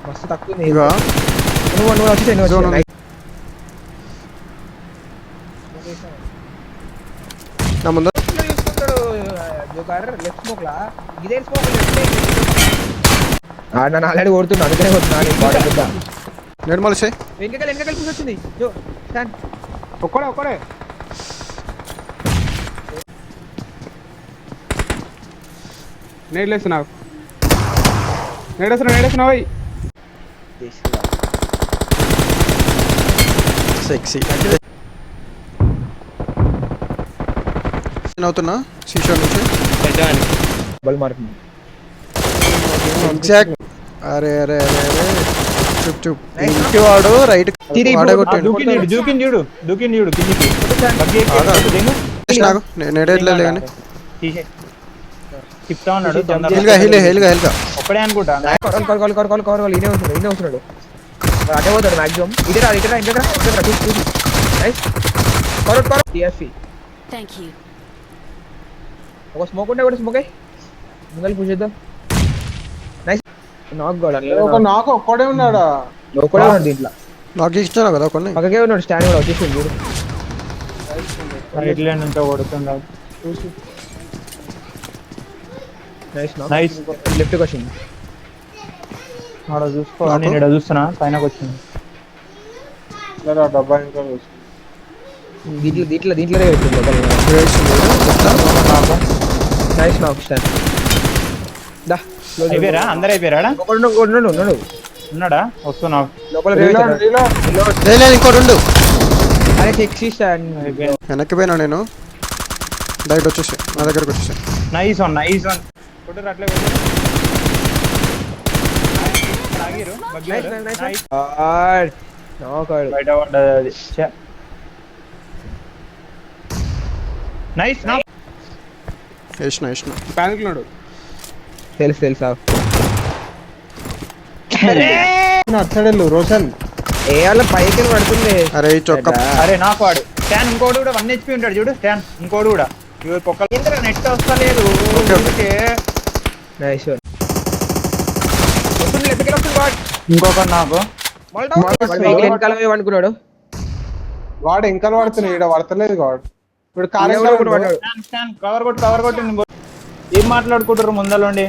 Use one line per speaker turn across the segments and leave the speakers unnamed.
మస్తు తక్కువ నువ్వు వచ్చేసాయి
నా ముందు
చూసుకుంటాడు జోకర్ లెఫ్ట్ స్మోక్ లా ఇదే స్మోక్ నన్ను ఆల్రెడీ కొడుతున్నా అందుకనే కొడుతున్నా
నిర్మల్ సే
వెనకాల కూర్చొచ్చింది జో స్టాండ్ ఒక్కడే
నేడలేస్తున్నావు పోయి
సెక్సీ అవుతున్నా శిషో నుంచి
బల్ మార్క్
ఎగ్జాక్ట్ అరే అరే అరే అరే చూప్ చూప్ ఇంటి వాడు రైట్ వాడే కొట్టాడు
దూకింది చూడు కిందికి
నాకు నేడేట్లేదు కానీ
చెప్తా ఉన్నాడు
హెల్గా
ఒక్కడే అనుకుంటా
కవర్ ఈయనే వస్తున్నాడు అటే పోతాడు మాక్సిమం ఇదే టిఎఫ్సి ఒక స్మోక్ ఉంటే కూడా స్మోక్ ముంగల్ పుష్ చేద్దాం నైస్
నాకు ఒక్కడే ఉన్నాడా
ఒక్కడే ఉన్నాడు దీంట్లో
నాకు ఇష్టం కదా కొన్ని
పక్కకే ఉన్నాడు స్టాండ్ కూడా వచ్చేసి చూడు
రైట్ లైన్ నుంచి కొడుతున్నాడు
నైస్ లెఫ్ట్ వచ్చింది
ఆడ చూసుకో నేను ఇక్కడ చూస్తున్నా పైనకి వచ్చింది డబ్బా ఇంకా
దీంట్లోనే నైస్ నాక్ స్టాండ్ దా
అయిపోయారా అందరు అయిపోయారా ఉన్నాడా వస్తున్నా
ఇంకోటి ఉండు
అరే సెక్సీ స్టాండ్
వెనక్కి పోయినా నేను డైరెక్ట్ వచ్చేసి నా దగ్గరకు వచ్చేసి
నైస్ వన్ కొట్టు అట్లే బయట పడ్డది నైస్
వేసిన
ప్యానిక్ లోడు
తెలుసు
అచ్చడెళ్ళు రోషన్
ఏ వాళ్ళ పైకి పడుతుంది
అరే ఈ చొక్క
అరే నాకు వాడు స్టాన్ ఇంకోటి కూడా 1 HP ఉంటాడు చూడు స్టాన్ ఇంకోటి కూడా పొక్కల నెట్ వస్తలేదు
నైస్
ఇంకొక నాకు
వెనకాల అనుకున్నాడు
వాడు ఇంకా పడుతున్నాయి ఇక్కడ పడతలేదు వాడు ఇప్పుడు కవర్ కొట్టి ఏం మాట్లాడుకుంటారు ముందలోండి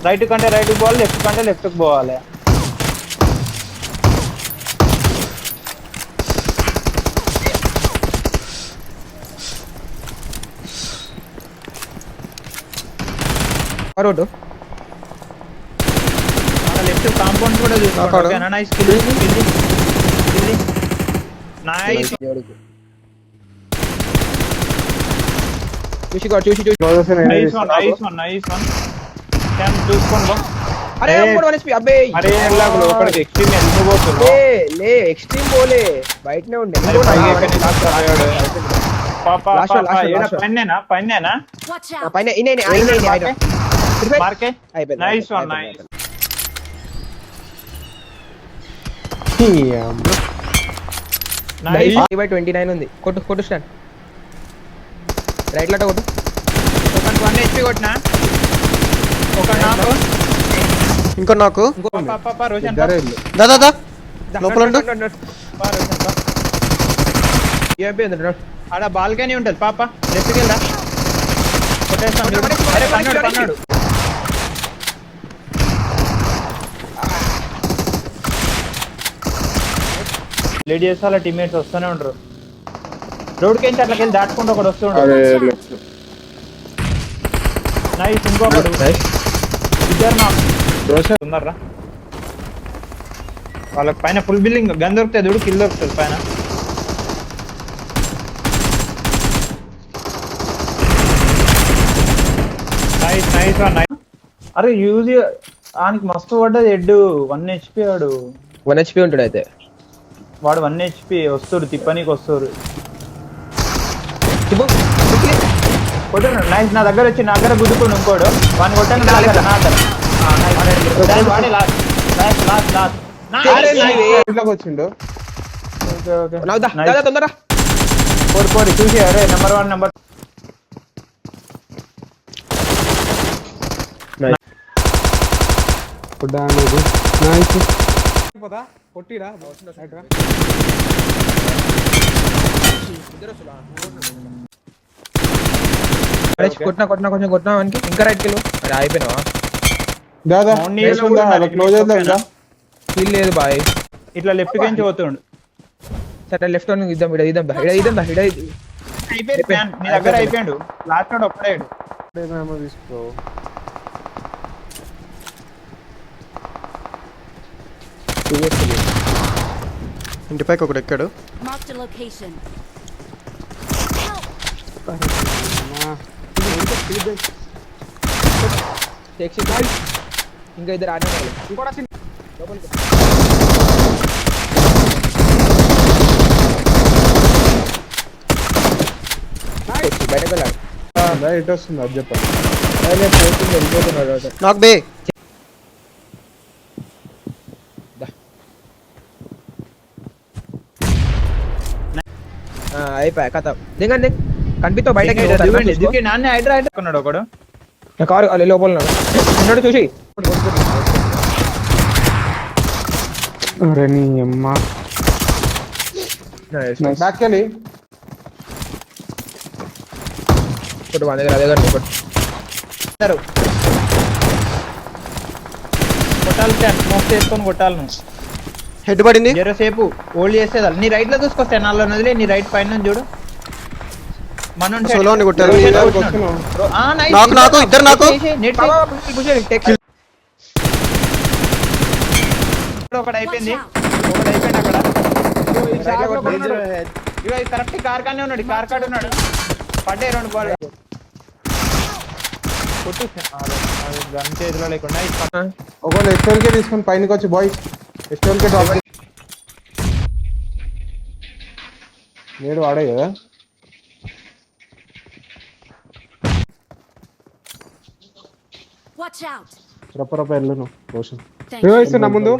రైట్ కంటే రైట్ పోవాలి లెఫ్ట్ కంటే లెఫ్ట్ కి పోవాలి లెఫ్ట్ కాంపౌండ్ కూడా చూసుకోండి నైస్ నైస్
చూసి
నైస్ వన్ క్యాన్ చూసుకోండి
అరే 1 HP అబ్బే
అరే లోపలికి ఎక్స్ట్రీమ్ ఎందుకు పోతున్నావు
లే ఎక్స్ట్రీమ్ పోలే బయటనే ఉండే పైన
మార్కే నైస్ వన్ నైస్
నైస్ 29 ఉంది కొట్టు స్టాండ్ రైట్ లట కొట్టు
ఒక 1 HP కొట్టినా ఒక నాకు
ఇంకో నాకు
రోషన్
దాదా లోపల
ఆడ బాల్కనీ ఉంటది పాప లెఫ్ట్కి వెళ్దా కొట్టేస్తాం అరే పన్నాడు లేడీ చేస్తే వాళ్ళ టీమ్మేట్స్ వస్తూనే ఉంటారు రోడ్కి వెళ్ళి అట్లకి వెళ్ళి దాటుకుంటూ ఒకటి వస్తుంటారు నైస్ ఇంకొకడు ఇద్దరు నా ఉన్నారా వాళ్ళకి పైన ఫుల్ బిల్డింగ్ గన్ దొరుకుతాయి చూడు కిల్ దొరుకుతుంది పైన నైస్ అరే యూజ్ ఆనికి మస్తు పడ్డది హెడ్ 1 HP వాడు
1 HP ఉంటాడు అయితే
వాడు 1 HP వస్తుడు తిప్పనీకి వస్తుడు కొట్టాను నైస్ నా దగ్గర వచ్చి నా దగ్గర గుద్దుకోండి ఇంకోడు వాడిని కొట్టాను నా దగ్గర వచ్చిండు పోరి చూసి అరే నెంబర్ 1 నెంబర్
డ్యామేజ్ నైస్ పోదా కొట్టిరా
కొట్టినా కొంచెం కొట్టినా వానికి ఇంకా రైట్కి వెళ్ళు. అరే అయిపోయినావా?
దాదా క్లోజ్ అవుతుందా?
ఫీల్ లేదు బాయ్.
ఇట్లా లెఫ్ట్ నుంచి పోతుండు.
సరే లెఫ్ట్ ఇద్దాం ఇద్దాం
అయిపోయింది నీ దగ్గర అయిపోయాడు. లాస్ట్ నోడ్ ఒక్కడాడు.
తీసుకో
ఇంటిపైకి ఒకడు ఎక్కాడు.
Marked a location.
ఇంకా ఇద్దరు ఆడే బయటకు వెళ్ళాడు.
ఇటు వస్తుంది అది చెప్పండి.
వెళ్ళిపోతున్నాడు.
నాకు బే
అయిపోయా కథ దిగండి కనిపిస్తావు బయటకి
నాన్న హైడ్రా ఉన్నాడు ఒకడు.
కారు లోపల ఉన్నాడు చూసి
అరే నీ అమ్మ
బ్యాక్ వెళ్ళి
కొట్టు మన దగ్గర అదే కానీ
కొట్టాలి స్మోక్ చేసుకొని కొట్టాలి నువ్వు.
హెడ్ పడింది.
జరసేపు హోల్డ్ చేసేది నీ రైట్ లో చూసుకొస్తే నాలో నదిలే నీ రైట్ పైన చూడు. మనం
సోలోని కొట్టారు.
నాకు
నాకు ఇద్దరు నాకు
ఒకటి అయిపోయింది
Watch out.
ఒకటి అయిపోయింది అక్కడ. ఇక కరెక్ట్ కార్ కానే ఉన్నాడు. కార్ కాడ ఉన్నాడు. పడ్డే 2 బాల్ కొట్టు గన్ చేతిలో లేకుండా
ఒకవేళ ఎస్టోల్కే తీసుకుని పైనకి వచ్చి బాయ్స్ ఎస్టోల్కే డ్రాప్ నేడు వాడే కదా.
Watch out.
రప్ప వెళ్ళను రోషన్
Thank you.
ఇస్తున్నా ముందు.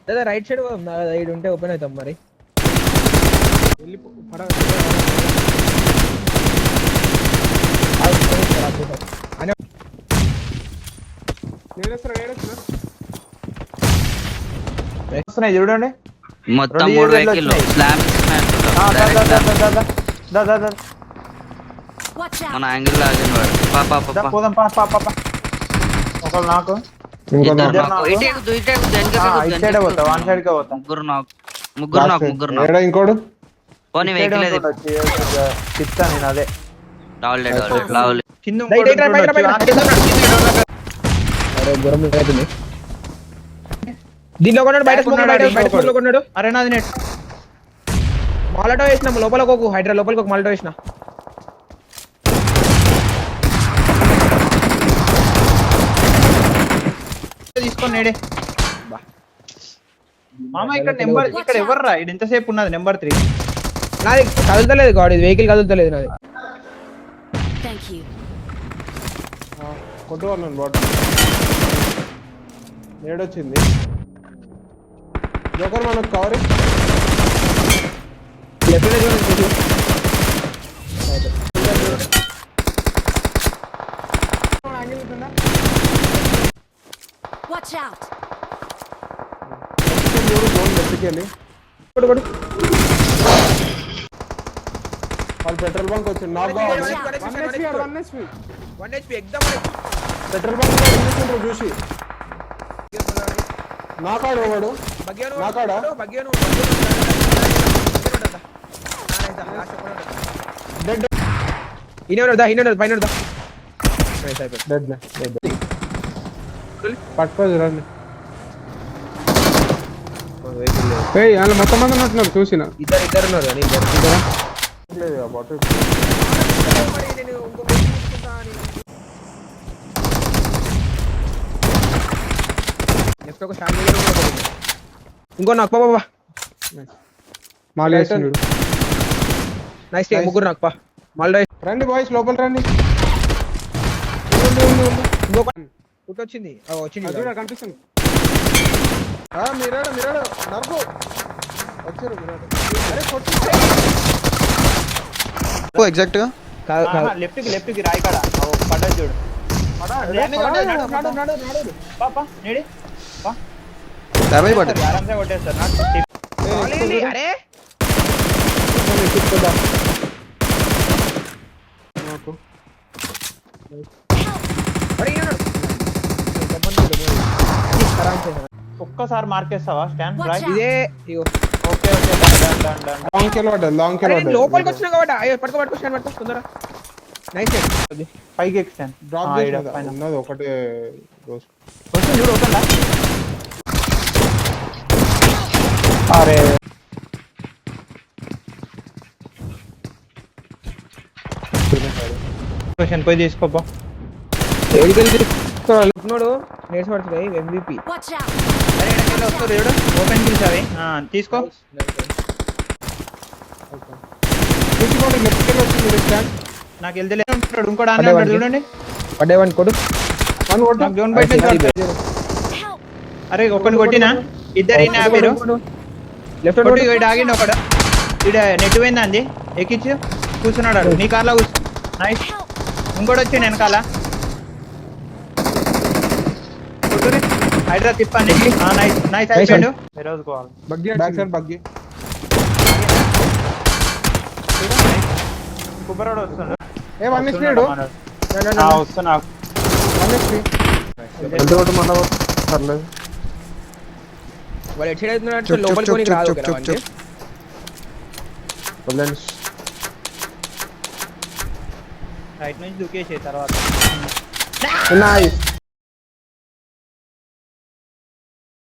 లేదా రైట్ సైడ్ ఇది ఉంటే ఓపెన్ అవుతాం మరి.
వస్తున్నాయి చూడండి.
మొత్తం 3 వెహికల్ స్లామ్
Watch out.
మన యాంగిల్ లాగిన వాడు పాపా పాపా
పోదాం ఒకళ్ళు నాకు
ఇద్దరు నాకు ఇటే
ఇటు సైడ్ పోతా. 1 సైడ్ కే పోతా.
ముగ్గురు నాకు
ఏడా ఇంకోడు
పోనీ వెహికల్ అది
చెప్తాను నేను అదే
లావులే
కింద
దీనిలో కొన్నాడు బయట స్మోక్ లో కొన్నాడు.
అరే నాది నెట్
మాలటో వేసినాము లోపలికి ఒక హైడ్రా లోపలికి ఒక మాలటో వేసిన.
తీసుకొని మామ ఇక్కడ నెంబర్ ఇక్కడ ఎవర్రా ఇది ఎంతసేపు ఉన్నది నెంబర్ 3
నాది కదులుతలేదు గాడ్ ఇది వెహికల్ కదులుతలేదు నాది.
Thank you.
కొట్టు వాళ్ళని బాట్ నేడొచ్చింది. జోకర్ మనకు కవర్
Watch out.
వెళ్ళి వాళ్ళు పెట్రోల్ బంక్ వచ్చింది. నాకు పెట్రోల్ బంక్ చూసి నాకాడు వాడు నాకాడా
పైన
పట్టుకోదు రండి. వాళ్ళు మొత్తం మంది ఉన్నట్టున్నారు చూసిన.
ఇద్దరు ఉన్నారు కానీ
లేదు ఆ బాటిల్
ఇంకో నాకు బాబా
మాలు వేసిండు.
నైస్ ముగ్గురు నాకు మళ్ళీ
రండి బాయ్స్ లోపల రండి.
వచ్చింది వచ్చింది
చూడ కనిపిస్తుంది. మీరాడు నరకు వచ్చారు.
ఎగ్జాక్ట్ గా
లెఫ్ట్ కి రాయి కాడ పడ్డది చూడు పాపా నేడి
డ్యామేజ్ పడ్డది.
ఆరామ్సే కొట్టేస్తారు నాకు
అరే
ఒక్కసారి మార్కేస్తావా స్టాండ్
Watch
రైట్
out.
ఇదే ఇగో
okay okay done done done
long కెళ్ళి పడ్డది లాంగ్
అరే
కెళ్ళి
నేను లోపలికి
పడ్డది
వచ్చినా కాబట్టి అయ్యో పట్టుకో స్టాండ్ పట్టుకో తొందర నైస్
పైకి ఎక్స్టాండ్
డ్రాప్ చేసినది ఉన్నది ఒకటే దోస్త్.
వస్తుంది చూడు ఓకేనా అరే క్వశ్చన్ పోయి తీసుకోపో
నోడు నేర్చి పడుతుంది MVP
Watch out.
అరే ఎడకెళ్ళి వస్తారు చూడు ఓపెన్ కిల్స్ అవి తీసుకో
తీసుకోండి లెఫ్ట్ కెళ్ళి వచ్చింది స్టాండ్
నాకు వెళ్తే ఉంటాడు ఇంకోటి అన్న ఉంటాడు చూడండి
పడ్డేవాడిని కొడు
వన్ కొట్టు
నాకు జోన్ బయట నుంచి పడతాడు.
Help.
అరే ఒక్కడిని కొట్టినా ఇద్దరు అయినా మీరు
లెఫ్ట్
కొట్టి ఇటు ఆగిండి ఒకడు ఇడ నెట్ పోయిందా అంది ఎక్కించు కూర్చున్నాడు ఆడు. నీ కార్లో కూర్చు నైస్ ఇంకోటి వచ్చి వెనకాల కొట్టురి హైడ్రా తిప్పండి నైస్ నైస్ అయిపోయాడు రోజుకోవాలి
బగ్గి బ్యాక్ సైడ్ బగ్గి
కుబ్బరాడు వస్తున్నాడు
ఏ వన్ స్పీడ్
వస్తున్నా
వన్ స్పీడ్ ఎంత కొట్టు మళ్ళా పర్లేదు
వాళ్ళు ఎట్ సైడ్ అవుతున్నాడు
చుప్
లోపలికి
చుప్
పోనీకి
చుప్
రాదు
చుప్
కదా
చుప్
వానికి.
చుప్.
వదిలేండి
రైట్ నుంచి దూకేసే తర్వాత
నైస్